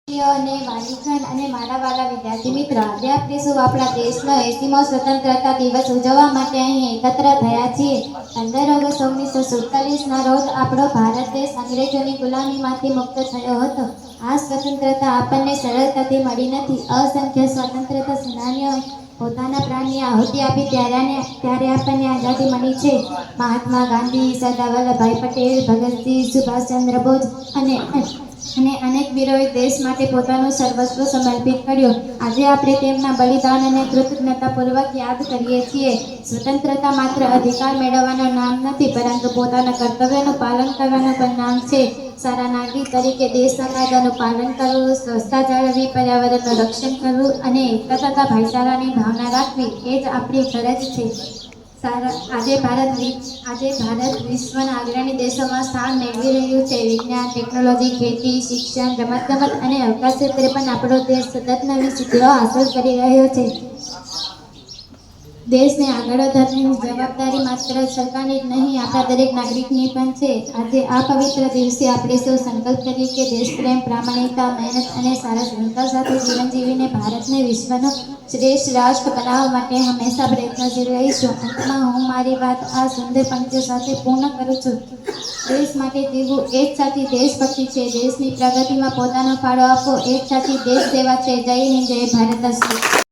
અને વાલીગણ અને મારા વાલા વિદ્યાર્થી મિત્રો, આજે આપણે સૌ આપણા દેશનો 80મો સ્વતંત્રતા દિવસ ઉજવવા માટે અહીં એકત્ર થયા છીએ. 15 ઓગસ્ટ 1947ના રોજ આપણો ભારત દેશ અંગ્રેજોની ગુલામીમાંથી મુક્ત થયો હતો. આ સ્વતંત્રતા આપણને સરળતાથી મળી નથી. અસંખ્ય સ્વતંત્રતા સેનાનીઓએ પોતાના પ્રાણની આહુતિ આપી ત્યારે આપણને આઝાદી મળી છે. મહાત્મા ગાંધી, સરદાર વલ્લભભાઈ પટેલ, ભગતસિંહ, સુભાષચંદ્ર બોઝ અને અનેક વીરોએ દેશ માટે પોતાનું સર્વસ્વ સમર્પિત કર્યું. આજે આપણે તેમના બલિદાનને કૃતજ્ઞતાપૂર્વક યાદ કરીએ છીએ. સ્વતંત્રતા માત્ર અધિકાર મેળવવાનું નામ નથી, પરંતુ પોતાના કર્તવ્યનું પાલન કરવાનું પણ નામ છે. સારા નાગરિક તરીકે દેશના કાયદાનું પાલન કરવું, સ્વચ્છતા જાળવવી, પર્યાવરણનું રક્ષણ કરવું અને એકતા તથા ભાઈચારાની ભાવના રાખવી એ જ આપણી ફરજ છે. આજે ભારત વિશ્વના અગ્રણી દેશોમાં સ્થાન મેળવી રહ્યું છે. વિજ્ઞાન, ટેકનોલોજી, ખેતી, શિક્ષણ, રમતગમત અને અવકાશ ક્ષેત્રે પણ આપણો દેશ સતત નવી સિદ્ધિઓ હાંસલ કરી રહ્યો છે. દેશને આગળ વધારવાની જવાબદારી માત્ર સરકારની જ નહીં, આપણા દરેક નાગરિકની પણ છે. આજે આ પવિત્ર દિવસે આપણે સૌ સંકલ્પ કરીએ કે દેશપ્રેમ, પ્રામાણિકતા, મહેનત અને સારા સંસ્કાર સાથે જીવન જીવીને ભારતને વિશ્વનો શ્રેષ્ઠ રાષ્ટ્ર બનાવવા માટે હંમેશા પ્રયત્નશીલ રહીશું. અંતમાં હું મારી વાત આ સુંદર પંક્તિઓ સાથે પૂર્ણ કરું છું. દેશ માટે જીવવું એ જ સાચી દેશભક્તિ છે. દેશની પ્રગતિમાં પોતાનો ફાળો આપવો એ જ સાચી દેશ સેવા છે. જય હિન્દ, જય ભારત.